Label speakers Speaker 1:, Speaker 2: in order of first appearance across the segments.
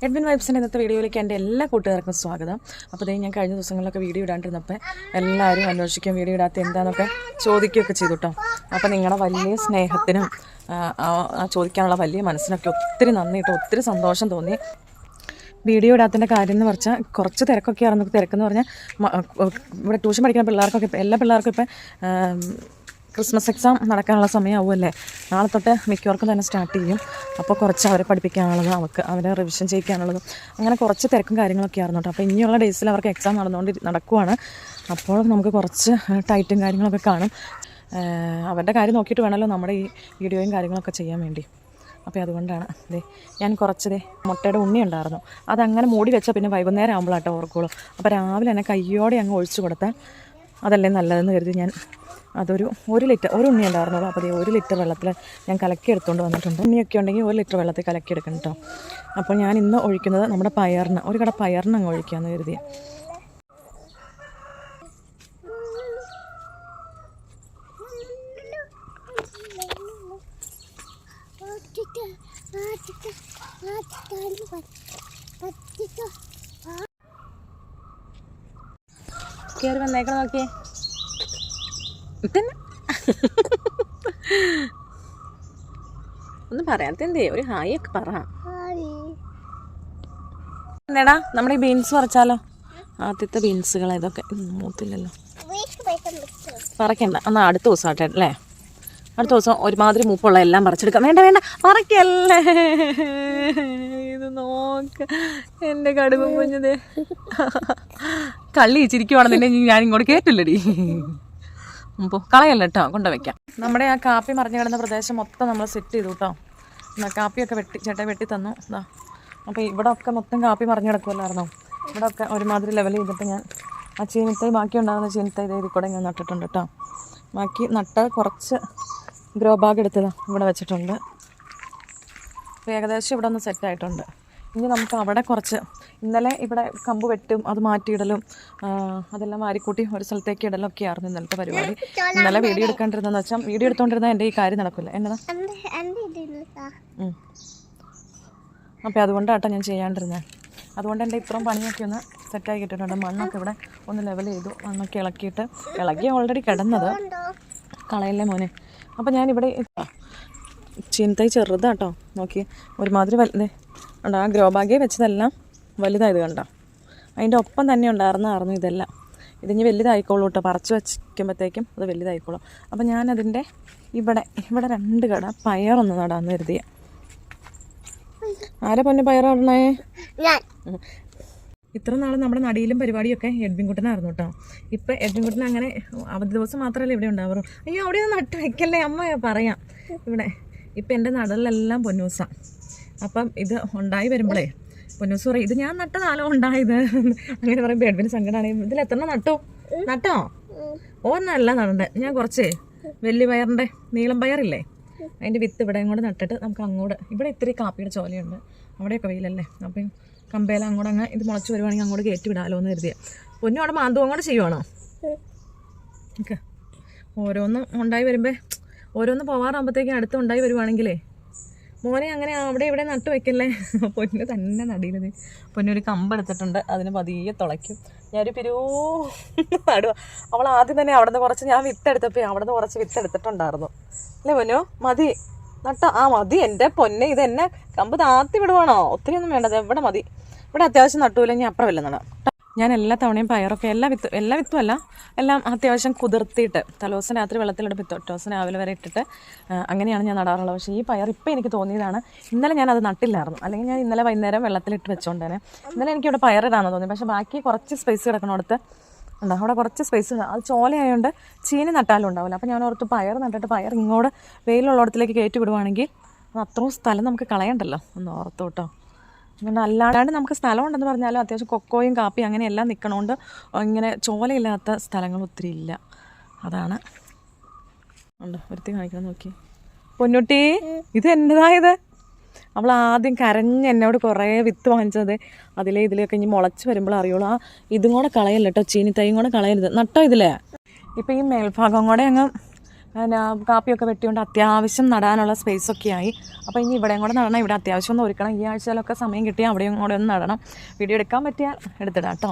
Speaker 1: Edwin വൈബ്സിൻ്റെ ഇന്നത്തെ വീഡിയോയിലേക്ക് എൻ്റെ എല്ലാ കൂട്ടുകാർക്കും സ്വാഗതം. അപ്പോൾ ഞാൻ കഴിഞ്ഞ ദിവസങ്ങളിലൊക്കെ വീഡിയോ ഇടാണ്ടിരുന്നപ്പോൾ എല്ലാവരും അന്വേഷിക്കും വീഡിയോ ഇടാത്ത എന്താണെന്നൊക്കെ ചോദിക്കുകയൊക്കെ ചെയ്തു കേട്ടോ. അപ്പോൾ നിങ്ങളുടെ വലിയ സ്നേഹത്തിനും ചോദിക്കാനുള്ള വലിയ മനസ്സിനൊക്കെ ഒത്തിരി നന്ദിയിട്ട് ഒത്തിരി സന്തോഷം തോന്നി. വീഡിയോ ഇടാത്തതിൻ്റെ കാര്യം എന്ന് പറഞ്ഞാൽ കുറച്ച് തിരക്കൊക്കെയായിരുന്നു. തിരക്കെന്ന് പറഞ്ഞാൽ ഇവിടെ ട്യൂഷൻ പഠിക്കുന്ന പിള്ളേർക്കൊക്കെ എല്ലാ പിള്ളേർക്കും ഇപ്പം ക്രിസ്മസ് എക്സാം നടക്കാനുള്ള സമയമാവുമല്ലേ. നാളെ തൊട്ട് മിക്കവർക്കും തന്നെ സ്റ്റാർട്ട് ചെയ്യും. അപ്പോൾ കുറച്ച് അവരെ പഠിപ്പിക്കാനുള്ളതും അവരെ റിവിഷൻ ചെയ്യിക്കാനുള്ളതും അങ്ങനെ കുറച്ച് തിരക്കും കാര്യങ്ങളൊക്കെ ആയിരുന്നു കേട്ടോ. അപ്പോൾ ഇനിയുള്ള ഡേയ്സിൽ അവർക്ക് എക്സാം നടക്കുവാണ്. അപ്പോൾ നമുക്ക് കുറച്ച് ടൈറ്റും കാര്യങ്ങളൊക്കെ കാണും. അവരുടെ കാര്യം നോക്കിയിട്ട് വേണമല്ലോ നമ്മുടെ ഈ വീഡിയോയും കാര്യങ്ങളൊക്കെ ചെയ്യാൻ വേണ്ടി. അപ്പോൾ അതുകൊണ്ടാണ് ഞാൻ കുറച്ച് മുട്ടയുടെ ഉണ്ണി ഉണ്ടായിരുന്നു, അതങ്ങനെ മൂടി വെച്ചാൽ പിന്നെ വൈകുന്നേരം ആകുമ്പോഴാട്ടോ ഓർക്കുള്ളൂ. അപ്പോൾ രാവിലെ തന്നെ കയ്യോടെ അങ്ങ് ഒഴിച്ചു കൊടുത്താൽ അതല്ലേ നല്ലതെന്ന് കരുതി ഞാൻ അതൊരു 1 ലിറ്റർ ഒരു ഉണ്ണി ഉണ്ടായിരുന്നുള്ളൂ. അപ്പോൾ 1 ലിറ്റർ വെള്ളത്തിൽ ഞാൻ കലക്കി എടുത്തുകൊണ്ട് വന്നിട്ടുണ്ട്. ഉണ്ണിയൊക്കെ ഉണ്ടെങ്കിൽ 1 ലിറ്റർ വെള്ളത്തിൽ കലക്കി എടുക്കണം കേട്ടോ. അപ്പോൾ ഞാൻ ഇന്ന് ഒഴിക്കുന്നത് നമ്മുടെ പയറിന് ഒരു കട പയറിന് അങ്ങ് ഒഴിക്കാമെന്ന് കരുതി. കയറി വന്നേക്കണം നോക്കിയേ തന്നെ ഒന്നും പറയാത്തേ ഒരു ഹായ് ഒക്കെ പറ. എന്താടാ നമ്മുടെ ഈ ബീൻസ് പറിച്ചാലോ? ആദ്യത്തെ ബീൻസുകൾ ഇതൊക്കെ മൂത്തില്ലല്ലോ, പറിക്കണ്ട. എന്നാൽ അടുത്ത ദിവസം ആട്ടെ അല്ലേ, അടുത്ത ദിവസം ഒരുമാതിരി മൂപ്പുള്ള എല്ലാം പറിച്ചെടുക്കാം. വേണ്ട വേണ്ട പറിക്കല്ലേ, ഇത് നോക്ക എൻ്റെ കടുകും കുഞ്ഞത് കള്ളി ചിരിക്കുവാണെന്നുണ്ടെങ്കിൽ ഞാൻ ഇങ്ങോട്ട് കേട്ടില്ലടി. അപ്പോൾ കളയല്ല കേട്ടോ, കൊണ്ടുവയ്ക്കാം. നമ്മുടെ ആ കാപ്പി മറിഞ്ഞു കിടന്ന പ്രദേശം മൊത്തം നമ്മൾ സെറ്റ് ചെയ്തു കേട്ടോ. കാപ്പിയൊക്കെ ചേട്ടാ വെട്ടി തന്നു. ഇതാ അപ്പോൾ ഇവിടെ ഒക്കെ മൊത്തം കാപ്പി മറിഞ്ഞു കിടക്കുമല്ലായിരുന്നോ. ഇവിടെ ഒക്കെ ഒരുമാതിരി ലെവൽ ചെയ്തിട്ട് ഞാൻ ആ ചീനിത്തൈ ബാക്കി ഉണ്ടാകുന്ന ചീനിത്തൈ ഇതിൽ കൂടെ ഞാൻ നട്ടിട്ടുണ്ട് കേട്ടോ. ബാക്കി നട്ട് കുറച്ച് ഗ്രോ ബാഗ് എടുത്തത് ഇവിടെ വെച്ചിട്ടുണ്ട്. അപ്പോൾ ഏകദേശം ഇവിടെ ഒന്ന് സെറ്റായിട്ടുണ്ട്. ഇനി നമുക്ക് അവിടെ കുറച്ച് ഇന്നലെ ഇവിടെ കമ്പ് വെട്ടും അത് മാറ്റിയിടലും അതെല്ലാം വാരിക്കൂട്ടി ഒരു സ്ഥലത്തേക്ക് ഇടലും ഒക്കെ ആയിരുന്നു ഇന്നലത്തെ പരിപാടി. ഇന്നലെ വീഡിയോ എടുക്കാണ്ടിരുന്നതെന്ന് വെച്ചാൽ വീഡിയോ എടുത്തോണ്ടിരുന്നാൽ എൻ്റെ ഈ കാര്യം നടക്കില്ല. എന്നതാ അപ്പോൾ അതുകൊണ്ടാട്ടോ ഞാൻ ചെയ്യാണ്ടിരുന്നത്. അതുകൊണ്ട് എൻ്റെ ഇത്രയും പണിയൊക്കെ ഒന്ന് സെറ്റായി കിട്ടിയിട്ടുണ്ട്. മണ്ണൊക്കെ ഇവിടെ ഒന്ന് ലെവൽ ചെയ്തു, മണ്ണൊക്കെ ഇളക്കി ഓൾറെഡി കിടന്നത് കളയല്ലേ മോനെ. അപ്പോൾ ഞാനിവിടെ ചീനത്തൈ ചെറുതാട്ടോ നോക്കി ഒരുമാതിരി വലുതേ ഉണ്ടോ. ആ ഗ്രോ ബാഗേ വെച്ചതെല്ലാം വലുതായത് കണ്ടോ. അതിൻ്റെ ഒപ്പം തന്നെ ഉണ്ടായിരുന്നായിരുന്നു ഇതെല്ലാം. ഇതിഞ്ഞ് വലുതായിക്കോളൂ കേട്ടോ, പറിച്ച് വയ്ക്കുമ്പോഴത്തേക്കും അത് വലുതായിക്കോളും. അപ്പോൾ ഞാനതിൻ്റെ ഇവിടെ 2 കട പയറൊന്ന് നടാമെന്ന് കരുതിയ. ആരെ പൊന്നെ പയറാണേ? ഇത്ര നാൾ നമ്മുടെ നടിയിലും പരിപാടിയൊക്കെ എഡ്വിൻകുട്ടനായിരുന്നു കേട്ടോ. ഇപ്പം എഡ്വിൻകുട്ടൻ അങ്ങനെ അവധി ദിവസം മാത്രമല്ലേ ഇവിടെ ഉണ്ടാവാറു. അയ്യോ അവിടെ ഒന്ന് നട്ട് വയ്ക്കല്ലേ അമ്മ പറയാം. ഇവിടെ ഇപ്പം എൻ്റെ നടലിലെല്ലാം പൊന്നൂസാണ്. അപ്പം ഇത് ഉണ്ടായി വരുമ്പോഴേ പൊന്നൂസ് പറയും ഇത് ഞാൻ നട്ടതാലോ ഉണ്ടായത് അങ്ങനെ പറയുമ്പോൾ എഡ്വിന് സങ്കടമാണെങ്കിൽ ഇതിൽ എത്ര നട്ടോ ഒന്നല്ല നടണ്ടേ. ഞാൻ കുറച്ച് വലിയ പയറിൻ്റെ നീളം പയറില്ലേ അതിൻ്റെ വിത്ത് ഇവിടെ അങ്ങോട്ട് നട്ടിട്ട് നമുക്ക് അങ്ങോട്ട് ഇവിടെ ഇത്തിരി കാപ്പിയുടെ ചോലയുണ്ട്, അവിടെയൊക്കെ വെയിലല്ലേ. അപ്പം കമ്പേല അങ്ങോട്ട് അങ്ങ് ഇത് മുളച്ച് വരുവാണെങ്കിൽ അങ്ങോട്ട് കയറ്റി വിടാമല്ലോ എന്ന് കരുതിയാൽ. പൊന്നു അവിടെ മാന്തും അങ്ങോട്ട് ചെയ്യുവാണോ? ഓക്കെ ഓരോന്ന് ഉണ്ടായി വരുമ്പോൾ ഓരോന്ന് പോവാറാകുമ്പോഴത്തേക്കും അടുത്ത് ഉണ്ടായി വരുവാണെങ്കിലേ മോനെ അങ്ങനെ അവിടെ ഇവിടെ നട്ടു വെക്കല്ലേ. പൊന്നു തന്നെ നടിയിലത് പൊന്നൊരു കമ്പെടുത്തിട്ടുണ്ട്, അതിന് പതിയെ തുളയ്ക്കും. ഞാനൊരു നടുക. അവൾ ആദ്യം തന്നെ അവിടെ നിന്ന് കുറച്ച് ഞാൻ വിത്തെടുത്തപ്പോൾ അവിടെ നിന്ന് കുറച്ച് വിത്തെടുത്തിട്ടുണ്ടായിരുന്നു അല്ലേ പൊന്നു. മതി നട്ടോ? ആ മതി എൻ്റെ പൊന്നെ. ഇത് എന്നെ കമ്പ് താത്തി വിടുവാണോ? ഒത്തിരി ഒന്നും വേണ്ടത് എവിടെ മതി. ഇവിടെ അത്യാവശ്യം നട്ടൂല്ലെങ്കിൽ അപ്പുറം വല്ല നടാം. ഞാൻ എല്ലാ തവണയും പയറൊക്കെ എല്ലാ വിത്തും അല്ല എല്ലാം അത്യാവശ്യം കുതിർത്തിയിട്ട് തലേദിവസം രാത്രി വെള്ളത്തിലിട്ട് പിറ്റേ ദിവസം രാവിലെ വരെ ഇട്ടിട്ട് അങ്ങനെയാണ് ഞാൻ നടാറുള്ളത്. പക്ഷേ ഈ പയർ ഇപ്പോൾ എനിക്ക് തോന്നിയതാണ്. ഇന്നലെ ഞാൻ അത് നട്ടില്ലായിരുന്നു, അല്ലെങ്കിൽ ഞാൻ ഇന്നലെ വൈകുന്നേരം വെള്ളത്തിലിട്ട് വെച്ചോണ്ടേനെ. ഇന്നലെ എനിക്കിവിടെ പയറിടാന്ന് തോന്നി. പക്ഷേ ബാക്കി കുറച്ച് സ്പേസ് കിടക്കണോടത്ത് ഉണ്ടോ, അവിടെ കുറച്ച് സ്പേസ് അത് ചോലയായതുകൊണ്ട് ചീനി നട്ടാലും ഉണ്ടാവില്ല. അപ്പോൾ ഞാൻ ഓർത്ത് പയർ നട്ടിട്ട് പയർ ഇങ്ങോട്ട് വെയിലുള്ളിടത്തിലേക്ക് കയറ്റി വിടുവാണെങ്കിൽ അത് അത്രയും സ്ഥലം നമുക്ക് കളയണ്ടല്ലോ ഒന്ന് ഓർത്തു കേട്ടോ. പിന്നെ അല്ലാണ്ട് നമുക്ക് സ്ഥലമുണ്ടെന്ന് പറഞ്ഞാലും അത്യാവശ്യം കൊക്കോയും കാപ്പിയും അങ്ങനെ എല്ലാം നിൽക്കണോണ്ട് ഇങ്ങനെ ചോലയില്ലാത്ത സ്ഥലങ്ങൾ ഒത്തിരി ഇല്ല. അതാണ് ഉണ്ട് ഒരുത്തി കാണിക്കണം നോക്കി. പൊന്നുട്ടി ഇത് എന്നതായത്? അവൾ ആദ്യം കരഞ്ഞ് എന്നോട് കുറേ വിത്ത് വാങ്ങിച്ചത് ഇതിലേക്ക് ഇനി മുളച്ച് വരുമ്പോൾ അറിയുള്ളൂ. ഇതും കൂടെ കളയല്ല കേട്ടോ, ചീനിത്തൈയും കൂടെ കളയരുത്. നട്ടോ ഇതിലേ ഇപ്പം ഈ മേൽഭാഗം കൂടെ അങ്ങ് പിന്നെ കാപ്പിയൊക്കെ വെട്ടിക്കൊണ്ട് അത്യാവശ്യം നടാനുള്ള സ്പേസൊക്കെ ആയി. അപ്പോൾ ഇനി ഇവിടെയും കൂടെ നടണം. ഇവിടെ അത്യാവശ്യം ഒന്ന് ഒരുക്കണം. ഈ ആഴ്ചയിലൊക്കെ സമയം കിട്ടിയാൽ അവിടെയും കൂടെ ഒന്ന് നടണം. വീഡിയോ എടുക്കാൻ പറ്റിയാൽ എടുത്തിടാം കേട്ടോ.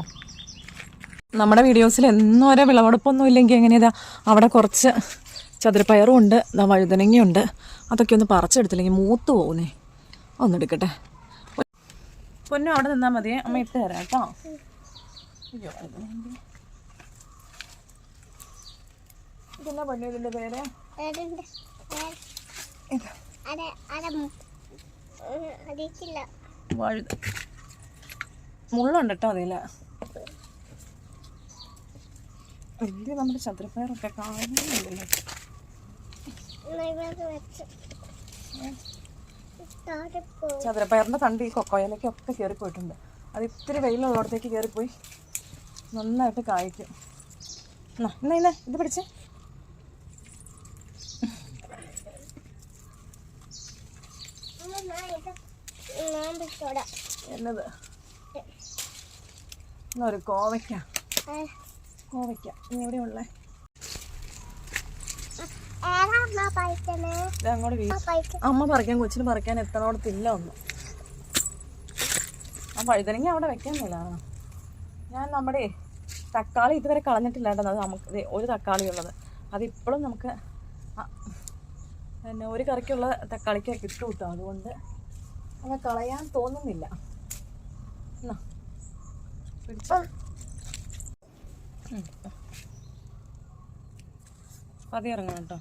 Speaker 1: നമ്മുടെ വീഡിയോസിൽ എന്നും ഓരോ വിളവെടുപ്പൊന്നും ഇല്ലെങ്കിൽ എങ്ങനെയാ, അവിടെ കുറച്ച് ചതുരപ്പയറും ഉണ്ട്, വഴുതനങ്ങയുണ്ട്. അതൊക്കെ ഒന്ന് പറിച്ചെടുത്തില്ലെങ്കിൽ മൂത്ത് പോകുന്നേ. ഒന്നെടുക്കട്ടെ. പൊന്നു അവിടെ നിന്നാൽ മതിയേ, അമ്മ ഇട്ട് തരാം കേട്ടോ. ഇതെന്നാ പൊന്നു ഇതിൻ്റെ പേര്? മുള്ളുണ്ട് കേട്ടോ അതിൽ. വലിയ നമ്മുടെ ചതുരപ്പയറൊക്കെ കാണുന്നില്ലല്ലോ. ചതുരപ്പയറിൻ്റെ തണ്ട് ഈ കൊക്കോയിലേക്കൊക്കെ കയറിപ്പോയിട്ടുണ്ട്. അത് ഇത്തിരി വെയിലുള്ളിടത്തേക്ക് കയറിപ്പോയി നന്നായിട്ട് കായ്ക്കും. ഇന്ന ഇത് പിടിച്ചേ. എന്നത് ഒരു കോവയ്ക്ക. ഇനി എവിടെയുള്ള അമ്മ പറിക്കാൻ, കൊച്ചിന് പറിക്കാൻ എത്തണോടത്തില്ല ഒന്നും. ആ വഴുതനങ്ങ അവിടെ വെക്കാനില്ല. ഞാൻ നമ്മുടെ തക്കാളി ഇതുവരെ കളഞ്ഞിട്ടില്ല കേട്ടോ. അത് നമുക്ക് ഒരു തക്കാളി ഉള്ളത്, അതിപ്പോഴും നമുക്ക് പിന്നെ ഒരു കറിക്കുള്ള തക്കാളിക്ക് കിട്ടും കേട്ടോ. അതുകൊണ്ട് അത് കളയാൻ തോന്നുന്നില്ല. പിടിച്ചോ. പതി ഇറങ്ങണം കേട്ടോ.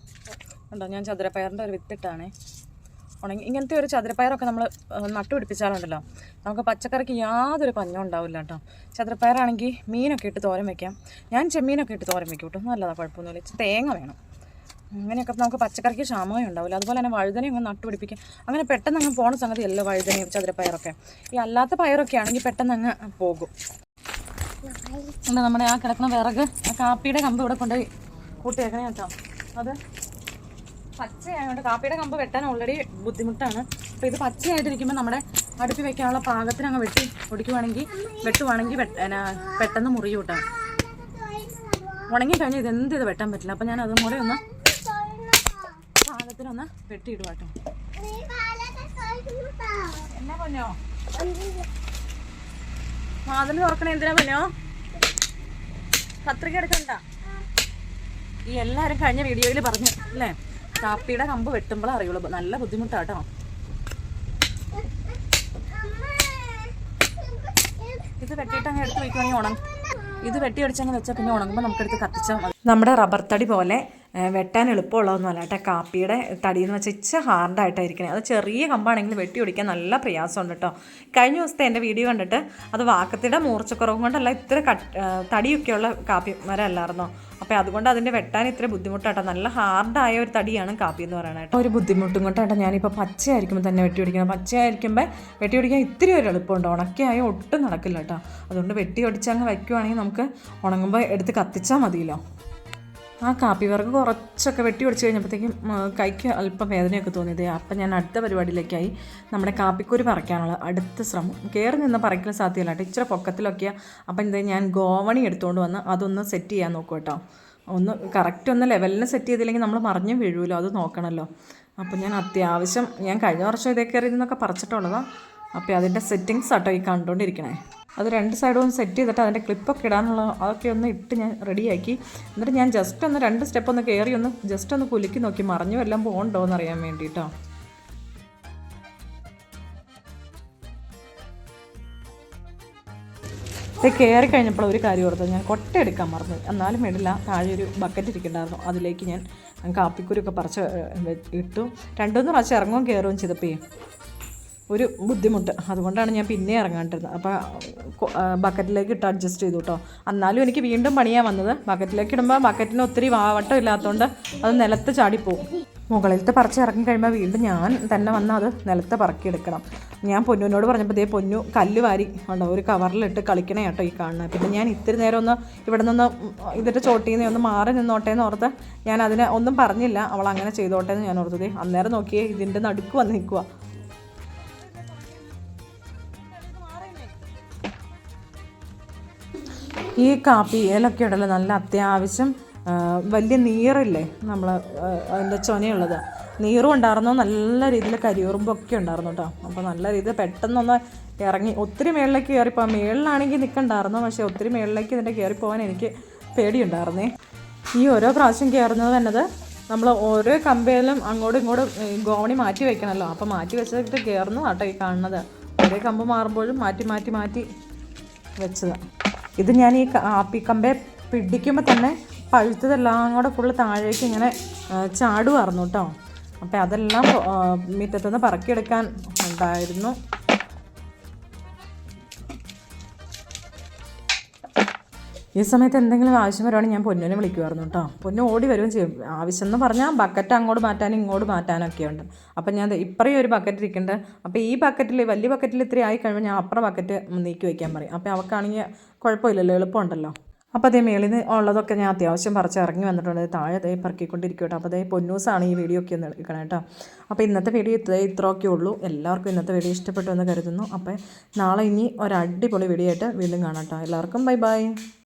Speaker 1: ഉണ്ടോ, ഞാൻ ചതുരപ്പയറിൻ്റെ ഒരു വിത്തിട്ടാണേ. ഉണങ്ങി ഇങ്ങനത്തെ ഒരു ചതുരപ്പയറൊക്കെ നമ്മൾ നട്ടുപിടിപ്പിച്ചാലുണ്ടല്ലോ നമുക്ക് പച്ചക്കറിക്ക് യാതൊരു പഞ്ഞം ഉണ്ടാവില്ല കേട്ടോ. ചതുരപ്പയറാണെങ്കിൽ മീനൊക്കെ ഇട്ട് തോരൻ വയ്ക്കാം. ഞാൻ ചെമ്മീനൊക്കെ ഇട്ട് തോരൻ വയ്ക്കും കേട്ടോ. നല്ലതാണ്, കുഴപ്പമൊന്നുമില്ല. തേങ്ങ വേണം. അങ്ങനെയൊക്കെ നമുക്ക് പച്ചക്കറിക്ക് ക്ഷാമവും ഉണ്ടാവില്ല. അതുപോലെ തന്നെ വഴുതനയും ഒന്ന് നട്ടുപിടിപ്പിക്കാം. അങ്ങനെ പെട്ടെന്ന് അങ്ങ് പോണ സംഗതിയല്ല വഴുതനയും ചതുരപ്പയറൊക്കെ. ഈ അല്ലാത്ത പയറൊക്കെ ആണെങ്കിൽ പെട്ടെന്ന് അങ്ങ് പോകും. എന്താ നമ്മുടെ ആ കിടക്കുന്ന വിറക്, ആ കാപ്പിയുടെ കമ്പ് ഇവിടെ കൊണ്ടുപോയി കൂട്ടിയേക്കണേ കേട്ടോ. അത് പച്ചയായതുകൊണ്ട് കാപ്പിയുടെ കമ്പ് വെട്ടാൻ ഓൾറെഡി ബുദ്ധിമുട്ടാണ്. അപ്പോൾ ഇത് പച്ചയായിട്ടിരിക്കുമ്പോൾ നമ്മുടെ അടുപ്പി വെക്കാനുള്ള പാകത്തിന് അങ്ങ് വെട്ടുവാണെങ്കിൽ പെട്ടെന്ന് മുറിയും കേട്ടോ. ഉണങ്ങിക്കഴിഞ്ഞാൽ ഇത് വെട്ടാൻ പറ്റില്ല. അപ്പോൾ ഞാൻ അതുപോലെ ഒന്ന് പാകത്തിനൊന്ന് വെട്ടിയിടും കേട്ടോ. എന്നാ പൊന്നോ വാതിൽ തുറക്കണേ? എന്തിനാ പൊന്നോ? കത്രിക എടുക്കണ്ട. ഈ എല്ലാവരും കഴിഞ്ഞ വീഡിയോയിൽ പറഞ്ഞു അല്ലേ, കാപ്പിയുടെ കമ്പ് വെട്ടുമ്പോഴേ അറിയുള്ളൂ. നല്ല ബുദ്ധിമുട്ടാട്ടോ. ഇത് വെട്ടിയിട്ട് അങ്ങ് എടുത്ത് വയ്ക്കുവാണെങ്കിൽ ഇത് വെട്ടി അടിച്ചങ്ങ് വെച്ചാൽ പിന്നെ ഉണങ്ങുമ്പോൾ നമുക്കെടുത്ത് കത്തിച്ചാൽ മതി. നമ്മുടെ റബ്ബർ തടി പോലെ വെട്ടാൻ എളുപ്പമുള്ളതൊന്നുമല്ല കേട്ടോ. കാപ്പിയുടെ തടിയെന്ന് വെച്ചാൽ ഇച്ചിരി ഹാർഡായിട്ടായിരിക്കണേ. അത് ചെറിയ കമ്പാണെങ്കിൽ വെട്ടി ഒടിക്കാൻ നല്ല പ്രയാസമുണ്ട് കേട്ടോ. കഴിഞ്ഞ ദിവസത്തെ എൻ്റെ വീഡിയോ കണ്ടിട്ട് അത് വാക്കത്തിയുടെ മൂർച്ചക്കുറവും കൊണ്ടല്ല, ഇത്ര തടിയൊക്കെയുള്ള കാപ്പി മരം അല്ലായിരുന്നോ. അപ്പോൾ അതുകൊണ്ട് അതിൻ്റെ വെട്ടാൻ ഇത്ര ബുദ്ധിമുട്ടാട്ടോ. നല്ല ഹാർഡായ ഒരു തടിയാണ് കാപ്പി എന്ന് പറയുന്നത്. ഒരു ബുദ്ധിമുട്ടും കൊണ്ടാട്ടോ ഞാനിപ്പോൾ പച്ചയായിരിക്കുമ്പോൾ തന്നെ വെട്ടി ഒടിക്കണം. പച്ചയായിരിക്കുമ്പോൾ വെട്ടി ഒടിക്കാൻ ഇത്തിരി ഒരു എളുപ്പമുണ്ട്. ഉണക്കിയായ ഒട്ടും നടക്കില്ല കേട്ടോ. അതുകൊണ്ട് വെട്ടി ഒടിച്ചങ്ങ് വയ്ക്കുവാണെങ്കിൽ നമുക്ക് ഉണങ്ങുമ്പോൾ എടുത്ത് കത്തിച്ചാൽ മതിയല്ലോ. ആ കാപ്പി വിറക് കുറച്ചൊക്കെ വെട്ടി ഒടിച്ച് കഴിഞ്ഞപ്പോഴത്തേക്കും കൈക്ക് അല്പം വേദനയൊക്കെ തോന്നിയത്. അപ്പം ഞാൻ അടുത്ത പരിപാടിയിലേക്കായി. നമ്മുടെ കാപ്പിക്കുരു പറിക്കാനുള്ള അടുത്ത ശ്രമം. കയറി നിന്ന് പറിക്കാൻ സാധ്യമല്ല കേട്ടോ, ഇച്ചിരി പൊക്കത്തിലൊക്കെയാണ്. അപ്പം ഇത് ഞാൻ ഗോവണി എടുത്തുകൊണ്ട് വന്ന് അതൊന്ന് സെറ്റ് ചെയ്യാൻ നോക്കും കേട്ടോ. ഒന്ന് കറക്റ്റ് ഒന്ന് ലെവലിന് സെറ്റ് ചെയ്തില്ലെങ്കിൽ നമ്മൾ മറിഞ്ഞും വീഴുമല്ലോ, അത് നോക്കണമല്ലോ. അപ്പം ഞാൻ അത്യാവശ്യം കഴിഞ്ഞ വർഷം ഇതേ കയറി നിന്നൊക്കെ പറിച്ചിട്ടുള്ളതാണ്. അപ്പോൾ അതിൻ്റെ സെറ്റിങ്സ് ആട്ടോ ഈ കണ്ടുകൊണ്ടിരിക്കണേ. അത് രണ്ട് സൈഡും ഒന്ന് സെറ്റ് ചെയ്തിട്ട് അതിൻ്റെ ക്ലിപ്പൊക്കെ ഇടാനുള്ള അതൊക്കെ ഒന്ന് ഇട്ട് ഞാൻ റെഡിയാക്കി. എന്നിട്ട് ഞാൻ ജസ്റ്റ് ഒന്ന് 2 സ്റ്റെപ്പ് ഒന്ന് കയറി ഒന്ന് ജസ്റ്റ് ഒന്ന് കുലുക്കി നോക്കി മറിഞ്ഞു എല്ലാം പോകണ്ടോ എന്ന് അറിയാൻ വേണ്ടിയിട്ടോ. ഇത് കയറി കഴിഞ്ഞപ്പോൾ ഒരു കാര്യം ഓർത്തത്, ഞാൻ കൊട്ട എടുക്കാൻ മറന്നു. എന്നാലും വേണ്ടില്ല, താഴെ ഒരു ബക്കറ്റ് ഇരിക്കണ്ടായിരുന്നു. അതിലേക്ക് ഞാൻ കാപ്പിക്കുരുക്കെ പറിച്ച് ഇട്ടു. 2-3 പ്രാവശ്യം ഇറങ്ങുകയും കയറുകയും ചെയ്തപ്പോൾ ഒരു ബുദ്ധിമുട്ട്. അതുകൊണ്ടാണ് ഞാൻ പിന്നെ ഇറങ്ങാണ്ടിരുന്നത്. അപ്പോൾ ബക്കറ്റിലേക്ക് ഇട്ട് അഡ്ജസ്റ്റ് ചെയ്തു കേട്ടോ. എന്നാലും എനിക്ക് വീണ്ടും പണിയാൻ വന്നത്. ബക്കറ്റിലേക്ക് ഇടുമ്പോൾ ബക്കറ്റിന് ഒത്തിരി വാവട്ടം ഇല്ലാത്തതുകൊണ്ട് അത് നിലത്ത് ചാടിപ്പോവും. മുകളിലത്തെ പറിച്ച് ഇറങ്ങി കഴിയുമ്പോൾ വീണ്ടും ഞാൻ തന്നെ വന്ന് അത് നിലത്ത് പറക്കിയെടുക്കണം. ഞാൻ പൊന്നുവിനോട് പറഞ്ഞപ്പോൾ പൊന്നു കല്ല് വാരി ഉണ്ടോ ഒരു കവറിലിട്ട് കളിക്കണേ കേട്ടോ ഈ കാണുന്നത്. പിന്നെ ഞാൻ ഇത്തിരി നേരം ഒന്ന് ഇവിടെ നിന്ന് ഇതിൻ്റെ ചോട്ടിൽ നിന്ന് ഒന്ന് മാറി നിന്നോട്ടെ എന്ന് ഓർത്ത് ഞാൻ അതിനെ ഒന്നും പറഞ്ഞില്ല. അവൾ അങ്ങനെ ചെയ്തോട്ടെ എന്ന് ഞാൻ ഓർത്തത്. അന്നേരം നോക്കിയേ ഇതിൻ്റെ നടുക്ക് വന്ന് നിൽക്കുക. ഈ കാപ്പി ഏലൊക്കെ ഉണ്ടല്ലോ നല്ല അത്യാവശ്യം വലിയ നീറില്ലേ നമ്മൾ അതിൻ്റെ ചൊനയുള്ളത്, നീറും ഉണ്ടായിരുന്നു, നല്ല രീതിയിൽ കരിയുറുമ്പൊക്കെ ഉണ്ടായിരുന്നു കേട്ടോ. അപ്പോൾ നല്ല രീതിയിൽ പെട്ടെന്നൊന്ന് ഇറങ്ങി ഒത്തിരി മേളിലേക്ക് കയറിപ്പോകാൻ, മേളിലാണെങ്കിൽ നിൽക്കണ്ടായിരുന്നു, പക്ഷേ ഒത്തിരി മേളിലേക്ക് ഇതിൻ്റെ കയറിപ്പോകാൻ എനിക്ക് പേടിയുണ്ടായിരുന്നേ. ഈ ഓരോ പ്രാവശ്യം കയറുന്നത് തന്നത് നമ്മൾ ഓരോ കമ്പയിലും അങ്ങോട്ടും ഇങ്ങോട്ടും ഗോവണി മാറ്റി വെക്കണമല്ലോ. അപ്പോൾ മാറ്റി വെച്ചിട്ട് കയറുന്നു കേട്ടോ ഈ കാണുന്നത്. ഓരോ കമ്പ് മാറുമ്പോഴും മാറ്റി മാറ്റി മാറ്റി വെച്ചതാണ്. ഇത് ഞാൻ ഈ ആപ്പി കമ്പെ പിടിക്കുമ്പോൾ തന്നെ പഴുത്തതെല്ലാം കൂടെ ഫുള്ള് താഴേക്ക് ഇങ്ങനെ ചാടുമായിരുന്നു കേട്ടോ. അപ്പോൾ അതെല്ലാം മുറ്റത്തുനിന്ന് പറക്കിയെടുക്കാൻ ഉണ്ടായിരുന്നു. ഈ സമയത്ത് എന്തെങ്കിലും ആവശ്യം വരുവാണെങ്കിൽ ഞാൻ പൊന്നുവിനെ വിളിക്കുമായിരുന്നു കേട്ടോ. പൊന്നു ഓടി വരികയും ചെയ്യും. ആവശ്യം എന്ന് പറഞ്ഞാൽ ബക്കറ്റ് അങ്ങോട്ട് മാറ്റാനും ഇങ്ങോട്ട് മാറ്റാനൊക്കെ ഉണ്ട്. അപ്പം ഞാൻ ഇപ്പറയും ഒരു ബക്കറ്റ് ഇരിക്കുന്നുണ്ട്. അപ്പോൾ ഈ ബക്കറ്റിൽ വലിയ ബക്കറ്റിൽ ഇത്രയും ആയി കഴിയുമ്പോൾ ഞാൻ അപ്പുറം ബക്കറ്റ് നീക്കി വയ്ക്കാൻ പറയും. അപ്പോൾ അവൾക്കാണെങ്കിൽ കുഴപ്പമില്ലല്ലോ, എളുപ്പമുണ്ടല്ലോ. അപ്പോൾ അതേ മേളിൽ നിന്ന് ഉള്ളതൊക്കെ ഞാൻ അത്യാവശ്യം പറിച്ച് ഇറങ്ങി വന്നിട്ടുണ്ട്. താഴെ അതേ പറക്കിക്കൊണ്ടിരിക്കും കേട്ടോ. അപ്പോൾ അതേ പൊന്നൂസാണ് ഈ വീഡിയോ ഒക്കെ ഒന്ന് എടുക്കണം കേട്ടോ. അപ്പോൾ ഇന്നത്തെ വീഡിയോ ഇത്രയൊക്കെ ഉള്ളൂ. എല്ലാവർക്കും ഇന്നത്തെ വീഡിയോ ഇഷ്ടപ്പെട്ടു എന്ന് കരുതുന്നു. അപ്പോൾ നാളെ ഇനി ഒരു അടിപൊളി വീഡിയോ ആയിട്ട് വീണ്ടും കാണാം കേട്ടോ. എല്ലാവർക്കും ബൈ ബൈ.